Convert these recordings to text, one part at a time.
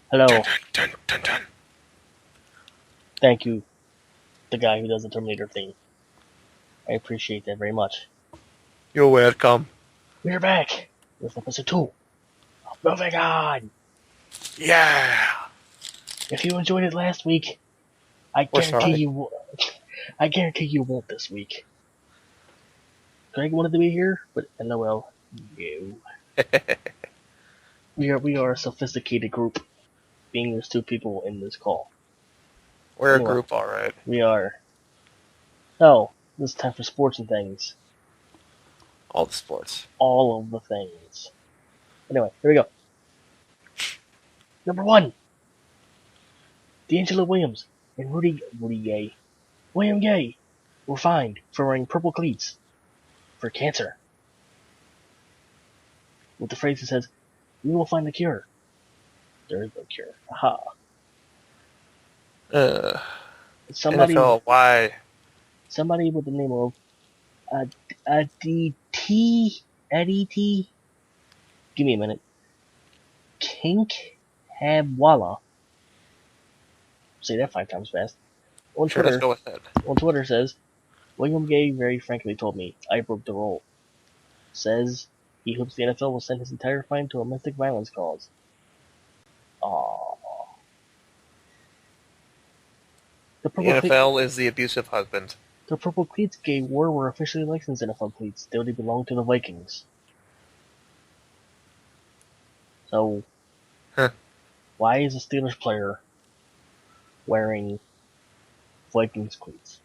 Hello. Dun, dun, dun, dun, dun. Thank you, the guy who does the Terminator thing. I appreciate that very much. You're welcome. We're back with episode 2 of Moving On. Yeah. If you enjoyed it last week, I We're guarantee sorry. you. I guarantee you won't this week. Greg wanted to be here, but LOL, no. We are a sophisticated group, being there's 2 people in this call. We're a Anyway, group, all right. we are. So, this is time for sports and things. All the sports. All of the things. Anyway, here we go. Number 1. D'Angelo Williams and William Gay were fined for wearing purple cleats for cancer. With the phrase that says, "We will find the cure." There is no cure. Aha. Somebody NFL, why? with the name of Aditi, give me a minute, Kink Habwala, say that 5 times fast, on Sure, let's Twitter, go with that. says, William Gay very frankly told me I broke the rule. Says he hopes the NFL will send his entire fine to a domestic violence cause. Aww. The NFL is the abusive husband. The purple cleats Gay wore were officially licensed NFL cleats. They already belong to the Vikings. So, why is a Steelers player wearing Vikings cleats?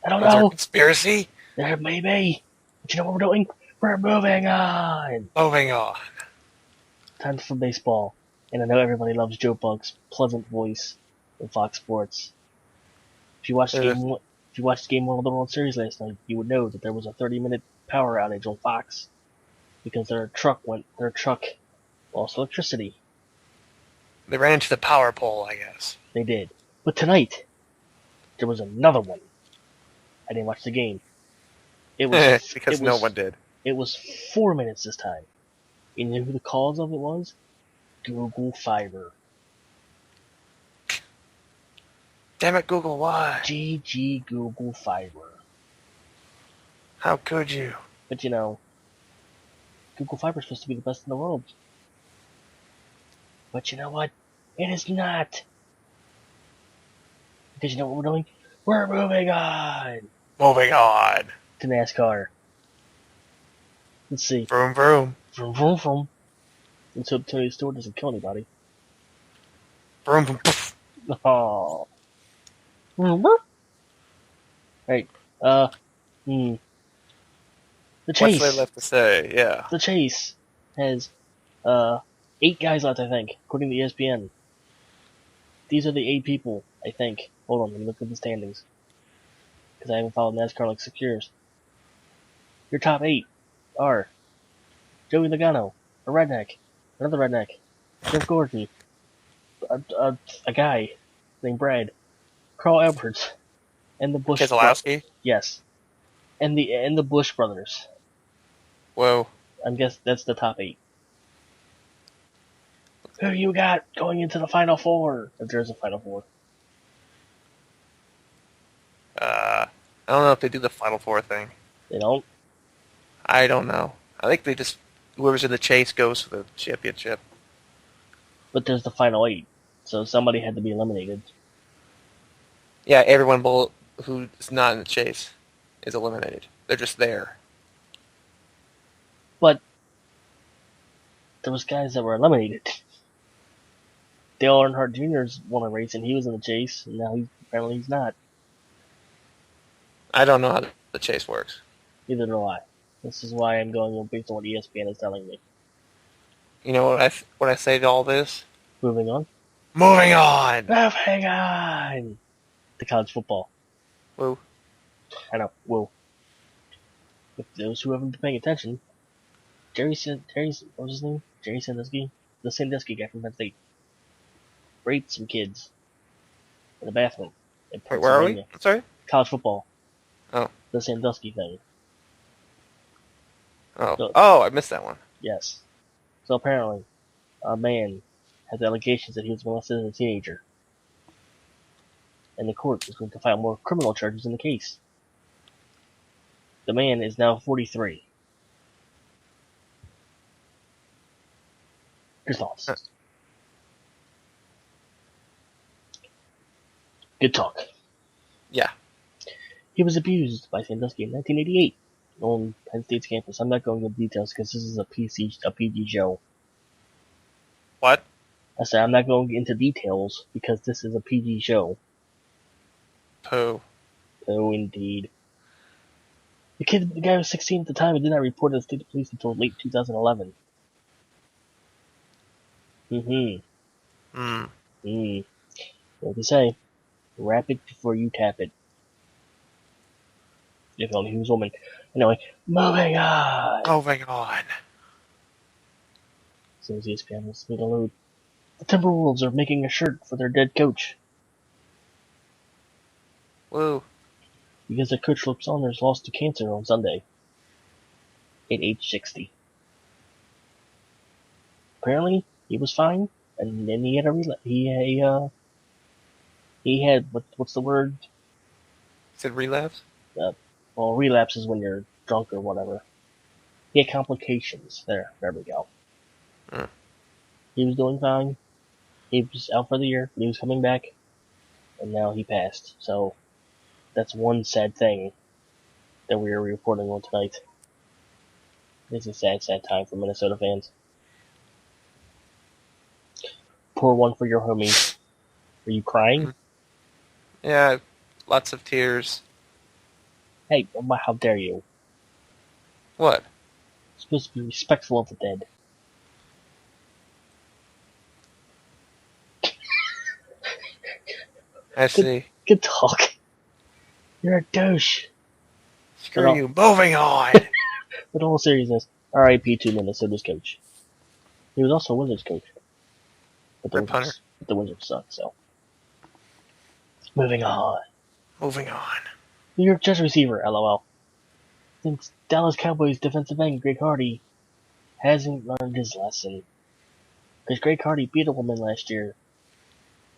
I don't Was there a know. conspiracy? There may be. But you know what we're doing? We're moving on. Moving on. Time for baseball. And I know everybody loves Joe Buck's pleasant voice in Fox Sports. If you watched Game 1 of the World Series last night, you would know that there was a 30-minute power outage on Fox because their truck lost electricity. They ran into the power pole, I guess. They did. But tonight, there was another one. I didn't watch the game. Because no one did. It was 4 minutes this time. You know who the cause of it was? Google Fiber. Damn it, Google, why? GG Google Fiber. How could you? But you know, Google Fiber is supposed to be the best in the world. But you know what? It is not. Because you know what we're doing? We're moving on Moving on. to NASCAR. Let's see. Vroom, vroom. Vroom, vroom, vroom. Let's hope Tony Stewart doesn't kill anybody. Vroom, vroom, poof. Oh. Right. The chase. What's there left to say? Yeah. The chase has 8 guys left, I think, according to ESPN. These are the 8 people, I think. Hold on, let me look at the standings. Because I haven't followed NASCAR like 6 years. Your top 8 are Joey Logano, a redneck, another redneck, Jeff Gordon, a guy named Brad, Carl Edwards, and the Bush Keselowski? Yes. And the Bush brothers. Whoa. I guess that's the top 8. Who you got going into the Final Four? If there's a Final Four. I don't know if they do the Final Four thing. They don't? I don't know. I think they just, whoever's in the chase goes for the championship. But there's the Final 8. So somebody had to be eliminated. Yeah, everyone who's not in the chase is eliminated. They're just there. But there was guys that were eliminated. Dale Earnhardt Jr. won a race and he was in the chase, and now apparently he's not. I don't know how the chase works. Neither do I. This is why I'm going based on what ESPN is telling me. You know what I say to all this? Moving on. Moving on! Moving on! To college football. Woo. I know, whoa. If those who haven't been paying attention, what was his name? Jerry Sandusky? The Sandusky guy from Penn State. Raped some kids in the bathroom. Wait, where are we? I'm sorry? College football. Oh. The Sandusky thing. Oh, I missed that one. Yes. So apparently, a man has allegations that he was molested as a teenager, and the court is going to file more criminal charges in the case. The man is now 43. Your thoughts? Good talk. Yeah. He was abused by Sandusky in 1988 on Penn State's campus. I'm not going into details because this is a PG show. What? I said I'm not going into details because this is a PG show. Pooh. Oh, indeed. The guy was 16 at the time and did not report to the state police until late 2011. What they say? Wrap it before you tap it. If only he was a woman. Anyway, moving on. Moving on. So ESPN was made a load. The Timberwolves are making a shirt for their dead coach. Woo. Because their coach Flip Saunders lost to cancer on Sunday. At age 60. Apparently, he was fine, and then he had he had what's the word? Said relapse? Well, relapse is when you're drunk or whatever. He had complications. There we go. He was doing fine. He was out for the year, but he was coming back, and now he passed. So, that's one sad thing that we are reporting on tonight. It's a sad, sad time for Minnesota fans. Pour one for your homie. Are you crying? Yeah, lots of tears. Hey, how dare you? What? You're supposed to be respectful of the dead. I see. Good talk. You're a douche. Screw you. Moving on. But all seriousness, R.I.P. to Minnesota's coach. He was also a Wizards coach. But the Wizards suck, so. Moving on. New York Jets receiver, LOL. Since Dallas Cowboys defensive end Greg Hardy hasn't learned his lesson. Because Greg Hardy beat a woman last year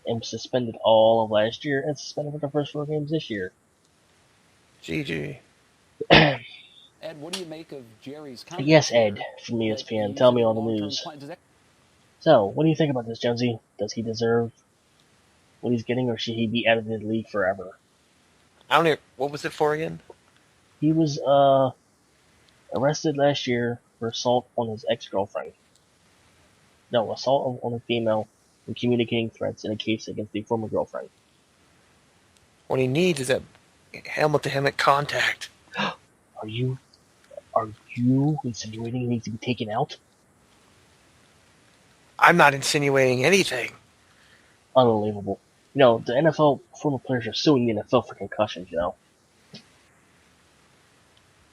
and was suspended all of last year and suspended for the first 4 games this year. GG. Ed, what do you make of Jerry's comment? Yes, Ed, from ESPN. Tell me all the news. So, what do you think about this, Jonesy? Does he deserve what he's getting, or should he be out of the league forever? I don't know. What was it for again? He was arrested last year for assault on his ex-girlfriend. No, assault on a female and communicating threats in a case against a former girlfriend. What he needs is a helmet-to-helmet contact. Are you insinuating he needs to be taken out? I'm not insinuating anything. Unbelievable. You know, the NFL former players are suing the NFL for concussions, you know.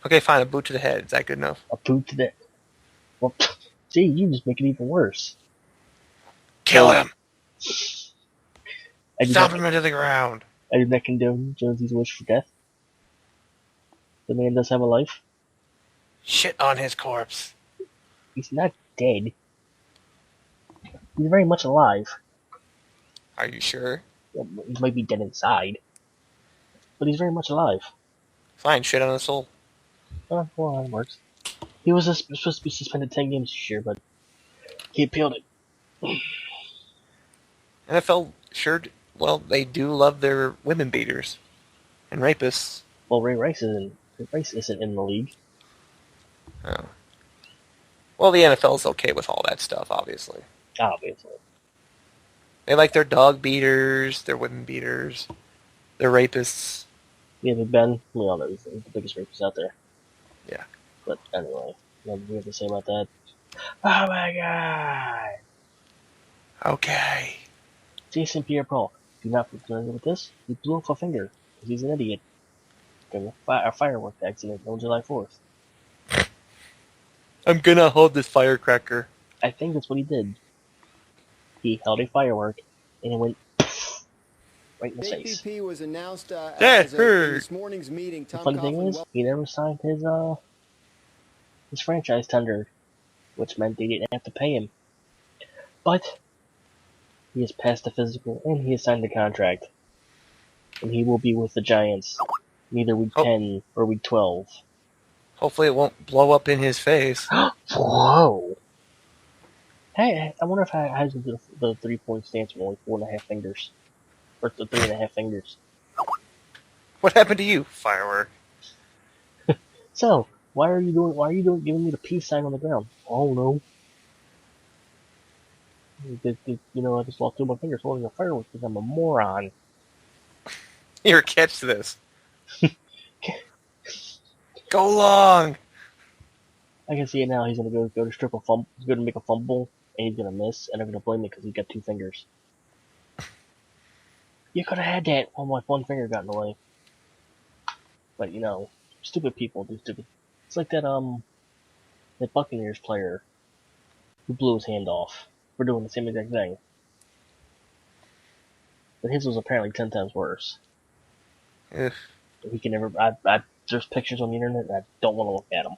Okay, fine, a boot to the head. Is that good enough? A boot to the... Well, gee, you just make it even worse. Kill him! Stomp him into the ground. I do not condone Jonesy's wish for death. The man does have a life. Shit on his corpse. He's not dead. He's very much alive. Are you sure? He might be dead inside. But he's very much alive. Fine, shit on his soul. Well, that works. He was supposed to be suspended 10 games this year, but he appealed it. NFL, sure, well, they do love their women beaters. And rapists. Well, Ray Rice isn't in the league. Oh. Well, the NFL's okay with all that stuff, obviously. Obviously. They like their dog beaters, their women beaters, their rapists. Yeah, Big Ben, we all know he's the biggest rapist out there. Yeah. But anyway, nothing we have to say about that. Oh my god! Okay. Jason Pierre-Paul, do not be familiar with this. He blew off a finger, because he's an idiot. During a firework accident on July 4th. I'm gonna hold this firecracker. I think that's what he did. He held a firework, and it went right in his face. APP was announced That as hurt. this morning's meeting. The funny thing is, he never signed his franchise tender which meant they didn't have to pay him. But he has passed the physical and he has signed the contract. And he will be with the Giants either week 10 or week 12. Hopefully it won't blow up in his face. Whoa! Hey, I wonder if I has the 3-point stance with only 4.5 fingers. Or the 3.5 fingers. What happened to you, firework? So, why are you giving me the peace sign on the ground? Oh no. I just lost 2 of my fingers holding a firework because I'm a moron. Here, catch this. Go long! I can see it now. He's gonna go to strip a fumble. He's gonna make a fumble, and he's gonna miss, and they're gonna blame me because he's got 2 fingers. You could have had that while my 1 finger got in the way. But stupid people do stupid. It's like that Buccaneers player who blew his hand off for doing the same exact thing. But his was apparently 10 times worse. Ugh. He can never. There's pictures on the internet, and I don't want to look at them.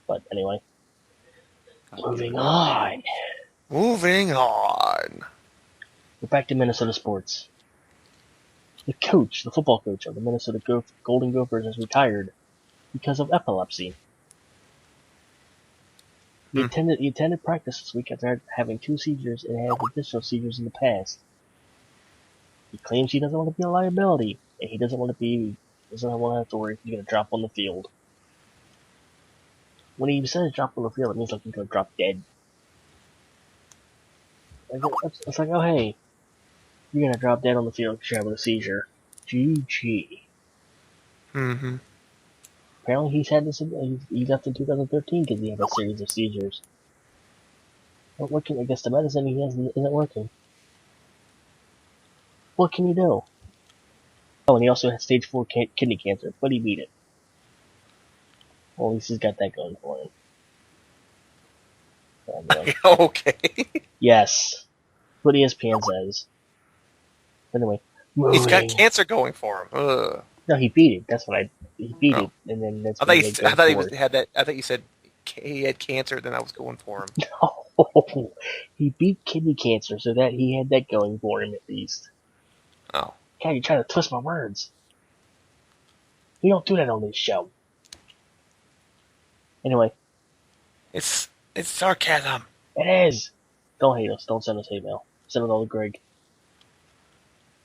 But anyway, moving on. Moving on. We're back to Minnesota sports. The football coach of the Minnesota Golden Gophers, has retired because of epilepsy. He attended practice this week after having 2 seizures and had additional seizures in the past. He claims he doesn't want to be a liability, and he doesn't want to have to worry if he's going to drop on the field. When he says drop on the field, it means like he's going to drop dead. It's like, oh hey, you're going to drop dead on the field because you're having a seizure. GG. Mm-hmm. Apparently he's had this, he left in 2013 because he had a series of seizures. But I guess the medicine he has isn't working. What can you do? Oh, and he also had stage 4 kidney cancer, but he beat it. Well, at least he's got that going for him. Okay. Yes. What ESPN says. Anyway. He's got cancer going for him. Ugh. No, he beat it. That's what he beat it, and then that's. I thought had that. I thought you said he had cancer. Then I was going for him. No, he beat kidney cancer, so that he had that going for him at least. Oh. God, you're trying to twist my words. We don't do that on this show. Anyway. It's sarcasm. It is. Don't hate us. Don't send us hate mail. Send it all to Greg.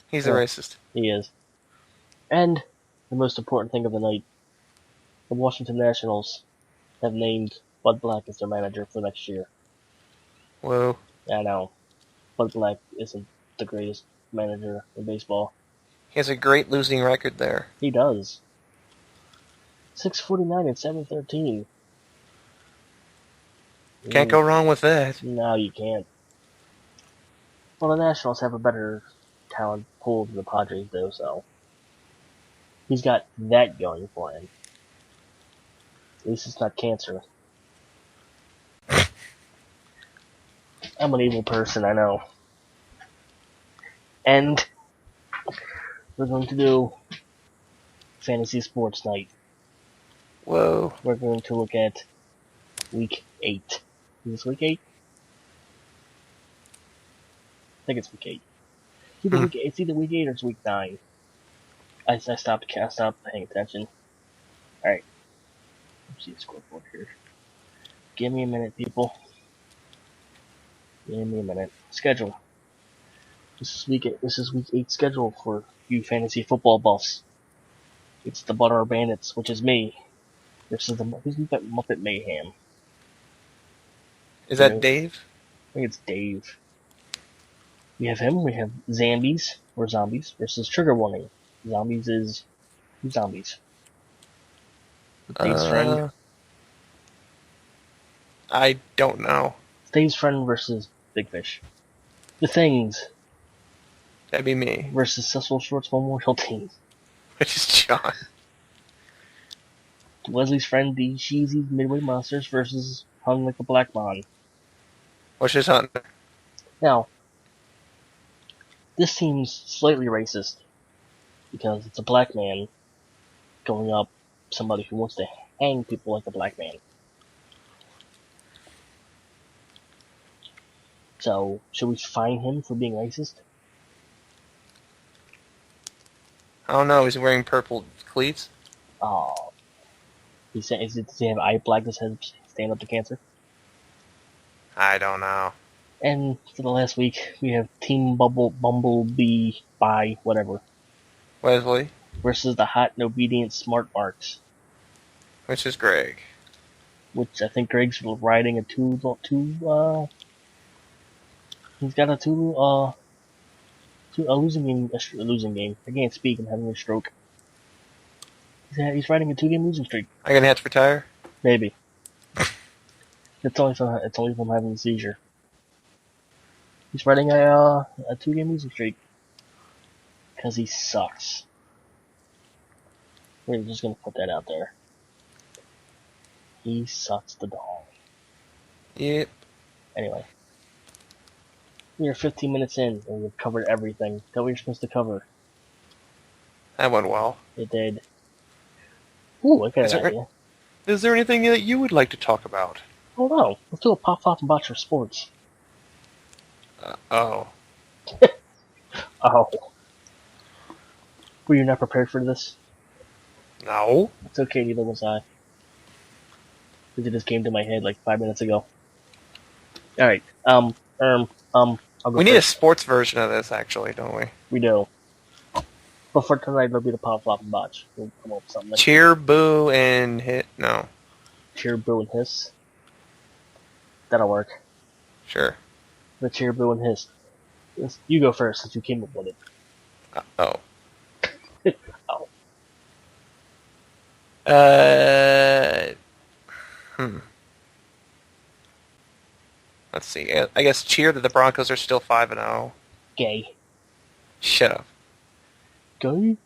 He's a racist. He is. And the most important thing of the night, the Washington Nationals have named Bud Black as their manager for next year. Whoa. I know. Bud Black isn't the greatest manager in baseball. He has a great losing record there. He does. 649 and 713. Can't go wrong with that. No, you can't. Well, the Nationals have a better talent pool than the Padres do, so he's got that going for him. At least it's not cancer. I'm an evil person, I know. And we're going to do fantasy sports night. Whoa. We're going to look at week 8. Is this week 8? I think it's week 8. It's either week 8 or it's week 9. I stopped paying attention. Alright. Let's see the scoreboard here. Give me a minute, people. Give me a minute. Schedule. This is week 8 schedule for you fantasy football buffs. It's the Butter Bandits, which is me. Versus who's that Muppet Mayhem? Is that Dave? I think it's Dave. We have him. We have Zombies versus Trigger Warning. Zombies is zombies. Dave's friend. I don't know. Dave's friend versus Big Fish. The Things. That'd be me. Versus Cecil Short's Memorial Team. Which is John. Leslie's friend, the Cheesy Midway Monsters versus Hung Like a Black Man. Which is Hunter. Now, this seems slightly racist because it's a black man going up somebody who wants to hang people like a black man. So, should we fine him for being racist? I don't know. He's wearing purple cleats. Oh, does he have eye blackness? Has stand up to cancer? I don't know. And for the last week, we have Team Bumblebee by whatever Wesley, versus the hot and obedient Smart Marks, which is Greg. which I think Greg's riding a he's got a losing game. I can't speak. I'm having a stroke. He's riding a 2-game losing streak. I'm gonna have to retire. Maybe. It's only from having a seizure. He's riding a 2-game losing streak. Because he sucks. We're just gonna put that out there. He sucks the dog. Yep. Anyway. We are 15 minutes in, and we've covered everything that we were supposed to cover. That went well. It did. Ooh, I got an idea. Is there anything that you would like to talk about? Oh no, let's do a pop flop and botch for sports. Oh. Oh. Were you not prepared for this? No. It's okay, neither was I. Because it just came to my head like 5 minutes ago. Alright, I'll go We need a first. sports version of this, actually, don't we? We do. But for tonight, it'll be the pop flop and botch. We'll come up with something. Cheer, boo, and hit. No. Cheer, boo, and hiss. That'll work. Sure. The cheer, boo, and hiss. You go first, since you came up with it. Oh. Oh. Let's see. I guess cheer that the Broncos are still 5-0. Gay. Shut up. Gay?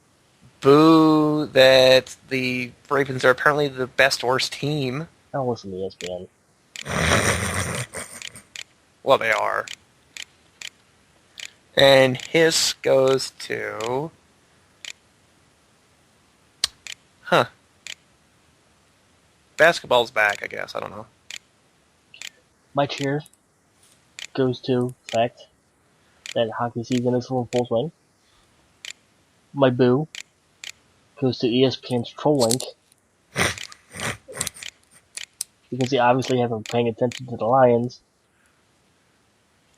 Boo that the Ravens are apparently the best worst team. I don't listen to ESPN. Well, they are. And hiss goes to... Basketball's back, I guess. I don't know. My cheer goes to the fact that hockey season is full swing. My boo goes to ESPN's trolling because they obviously haven't been paying attention to the Lions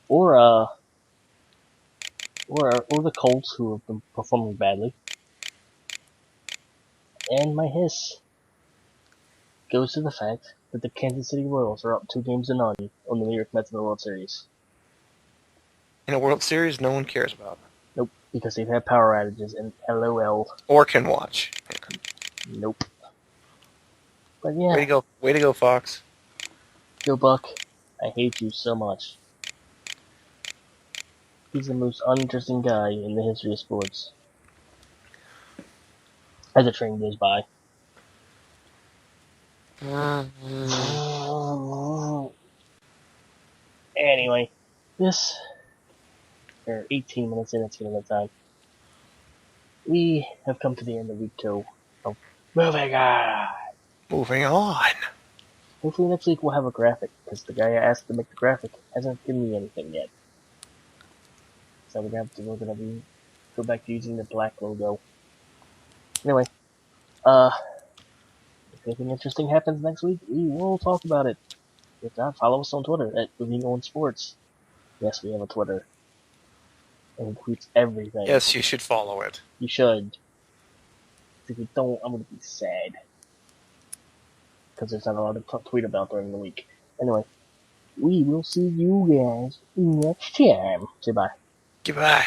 or the Colts, who have been performing badly. And my hiss goes to the fact that the Kansas City Royals are up 2-0 on the New York Mets in the World Series. In a World Series, no one cares about. Nope, because they've had power outages and LOL. Or can watch. Nope. But yeah. Way to go, Fox. Yo, Buck, I hate you so much. He's the most uninteresting guy in the history of sports. As the train goes by. Anyway, we're 18 minutes in, it's getting that time. We have come to the end of week 2 of Moving On. Moving on. Hopefully next week we'll have a graphic, because the guy I asked to make the graphic hasn't given me anything yet. So we're gonna go back to using the black logo. Anyway, if anything interesting happens next week, we will talk about it. If not, follow us on Twitter at Moving On Sports. Yes, we have a Twitter. It includes everything. Yes, you should follow it. You should. If you don't, I'm gonna be sad. Because there's not a lot to tweet about during the week. Anyway, we will see you guys next time. Say bye. Goodbye.